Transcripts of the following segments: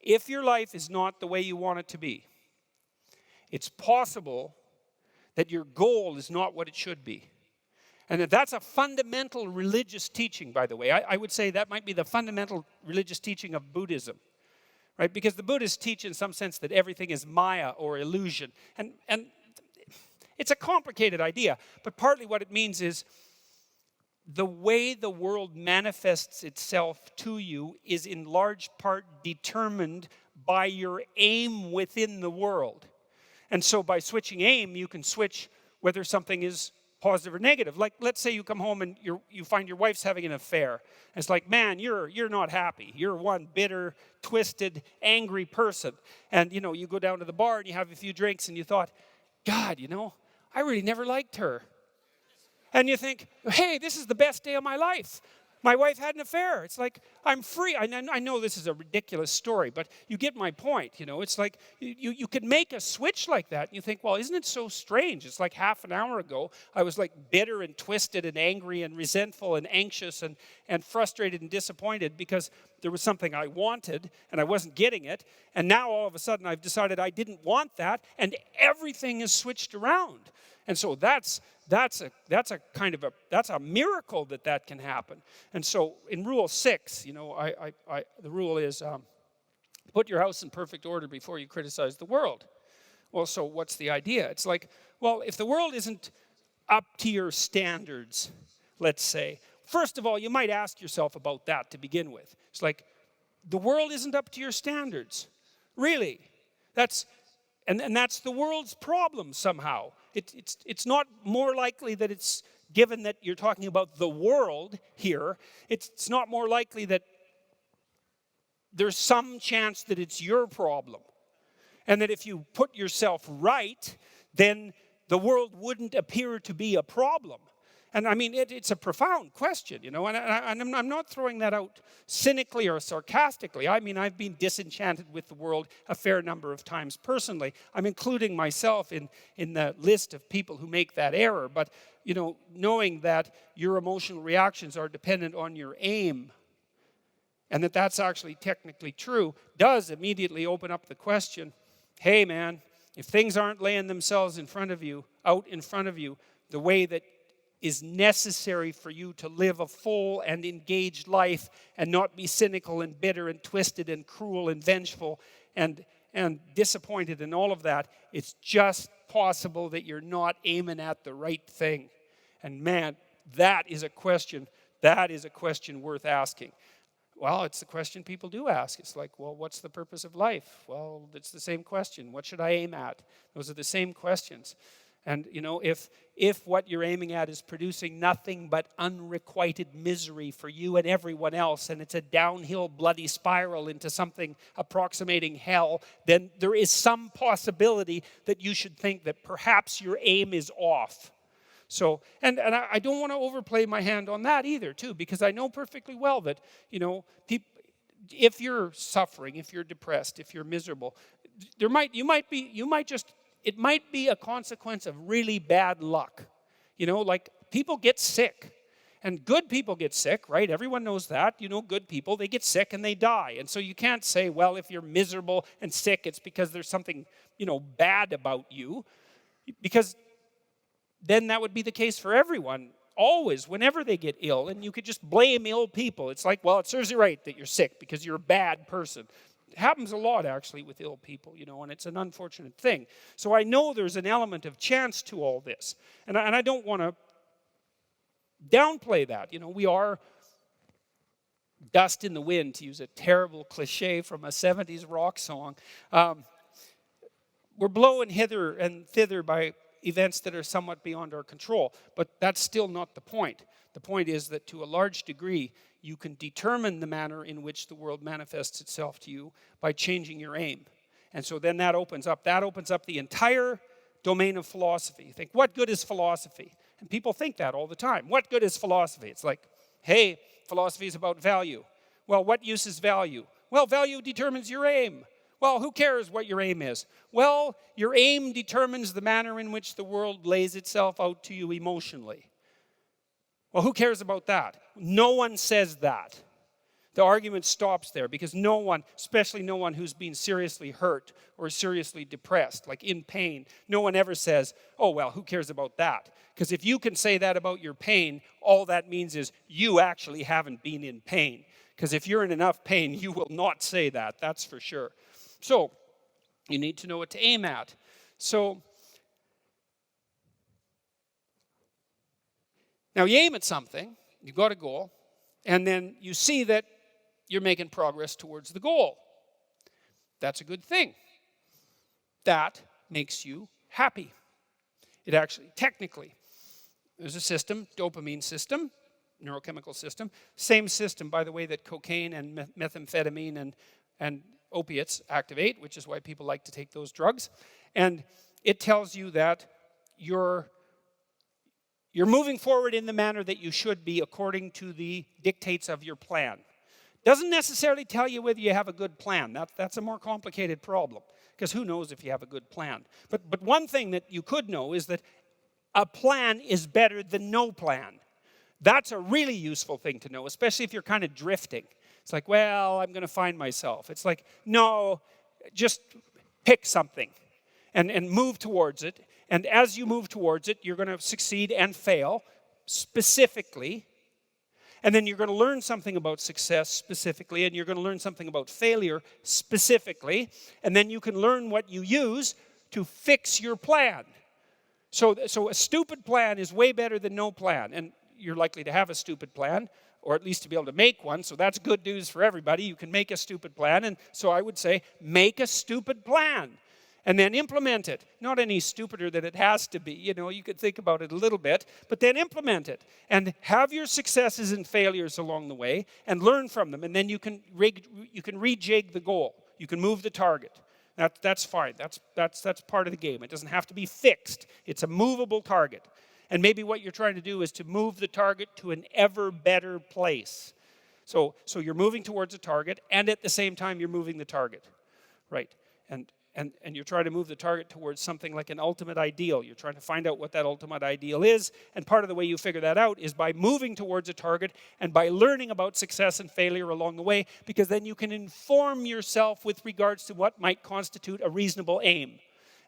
if your life is not the way you want it to be, it's possible that your goal is not what it should be. And that's a fundamental religious teaching, by the way. I would say that might be the fundamental religious teaching of Buddhism, right? Because the Buddhists teach in some sense that everything is Maya or illusion. And it's a complicated idea, but partly what it means is the way the world manifests itself to you is in large part determined by your aim within the world. And so by switching aim, you can switch whether something is positive or negative. Like, let's say you come home and you find your wife's having an affair. And it's like, man, you're not happy. You're one bitter, twisted, angry person. And, you go down to the bar and you have a few drinks and you thought, God, I really never liked her. And you think, hey, this is the best day of my life. My wife had an affair. It's like, I'm free. I know this is a ridiculous story, but you get my point. It's like you could make a switch like that. And you think, well, isn't it so strange? It's like half an hour ago, I was like bitter and twisted and angry and resentful and anxious and frustrated and disappointed because there was something I wanted and I wasn't getting it. And now all of a sudden I've decided I didn't want that and everything is switched around. And so that's a miracle that can happen. And so in Rule 6, the rule is put your house in perfect order before you criticize the world. Well, so what's the idea? It's like, well, if the world isn't up to your standards, let's say, first of all, you might ask yourself about that to begin with. It's like, the world isn't up to your standards. Really? That's the world's problem somehow. It's not more likely that it's, given that you're talking about the world here, it's not more likely that there's some chance that it's your problem. And that if you put yourself right, then the world wouldn't appear to be a problem. And I mean, it's a profound question, and I'm not throwing that out cynically or sarcastically. I mean, I've been disenchanted with the world a fair number of times personally. I'm including myself in the list of people who make that error. But, knowing that your emotional reactions are dependent on your aim, and that that's actually technically true, does immediately open up the question, hey, man, if things aren't laying themselves out in front of you, the way that is necessary for you to live a full and engaged life and not be cynical and bitter and twisted and cruel and vengeful and disappointed and all of that, it's just possible that you're not aiming at the right thing. And man, that is a question worth asking. Well, it's the question people do ask. It's like, well, what's the purpose of life? Well, it's the same question. What should I aim at? Those are the same questions. And, if what you're aiming at is producing nothing but unrequited misery for you and everyone else, and it's a downhill bloody spiral into something approximating hell, then there is some possibility that you should think that perhaps your aim is off. So, and I don't want to overplay my hand on that either, too, because I know perfectly well that, if you're suffering, if you're depressed, if you're miserable, it might be a consequence of really bad luck. Like people get sick. And good people get sick, right? Everyone knows that. Good people, they get sick and they die. And so you can't say, well, if you're miserable and sick, it's because there's something, bad about you. Because then that would be the case for everyone, always, whenever they get ill. And you could just blame ill people. It's like, well, it serves you right that you're sick because you're a bad person. It happens a lot, actually, with ill people, and it's an unfortunate thing. So I know there's an element of chance to all this. And I don't want to downplay that. We are dust in the wind, to use a terrible cliche from a 70s rock song. We're blown hither and thither by events that are somewhat beyond our control. But that's still not the point. The point is that to a large degree, you can determine the manner in which the world manifests itself to you by changing your aim. And so then that opens up the entire domain of philosophy. You think, what good is philosophy? And people think that all the time. What good is philosophy? It's like, hey, philosophy is about value. Well, what use is value? Well, value determines your aim. Well, who cares what your aim is? Well, your aim determines the manner in which the world lays itself out to you emotionally. Well, who cares about that? No one says that. The argument stops there because no one, especially no one who's been seriously hurt or seriously depressed, like in pain, no one ever says, oh, well, who cares about that? Because if you can say that about your pain, all that means is you actually haven't been in pain. Because if you're in enough pain, you will not say that, that's for sure. So, you need to know what to aim at. So, now you aim at something, you've got a goal, and then you see that you're making progress towards the goal. That's a good thing. That makes you happy. It actually, technically, there's a system, dopamine system, neurochemical system. Same system, by the way, that cocaine and methamphetamine and opiates activate, which is why people like to take those drugs. And it tells you that you're moving forward in the manner that you should be according to the dictates of your plan. Doesn't necessarily tell you whether you have a good plan. That's a more complicated problem, because who knows if you have a good plan. But one thing that you could know is that a plan is better than no plan. That's a really useful thing to know, especially if you're kind of drifting. It's like, well, I'm going to find myself. It's like, no, just pick something and move towards it. And as you move towards it, you're going to succeed and fail specifically. And then you're going to learn something about success specifically, and you're going to learn something about failure specifically, and then you can learn what you use to fix your plan. So a stupid plan is way better than no plan, and you're likely to have a stupid plan, or at least to be able to make one, so that's good news for everybody. You can make a stupid plan, and so I would say, make a stupid plan. And then implement it. Not any stupider than it has to be. You know, you could think about it a little bit, but then implement it. And have your successes and failures along the way, and learn from them. And then you can rejig the goal. You can move the target. That's fine. That's part of the game. It doesn't have to be fixed. It's a movable target. And maybe what you're trying to do is to move the target to an ever better place. So you're moving towards a target, and at the same time you're moving the target, right? And you're trying to move the target towards something like an ultimate ideal. You're trying to find out what that ultimate ideal is. And part of the way you figure that out is by moving towards a target and by learning about success and failure along the way, because then you can inform yourself with regards to what might constitute a reasonable aim.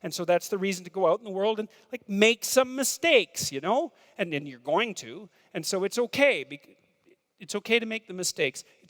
And so that's the reason to go out in the world and like make some mistakes, you know? And then you're going to. And so it's okay. It's okay to make the mistakes.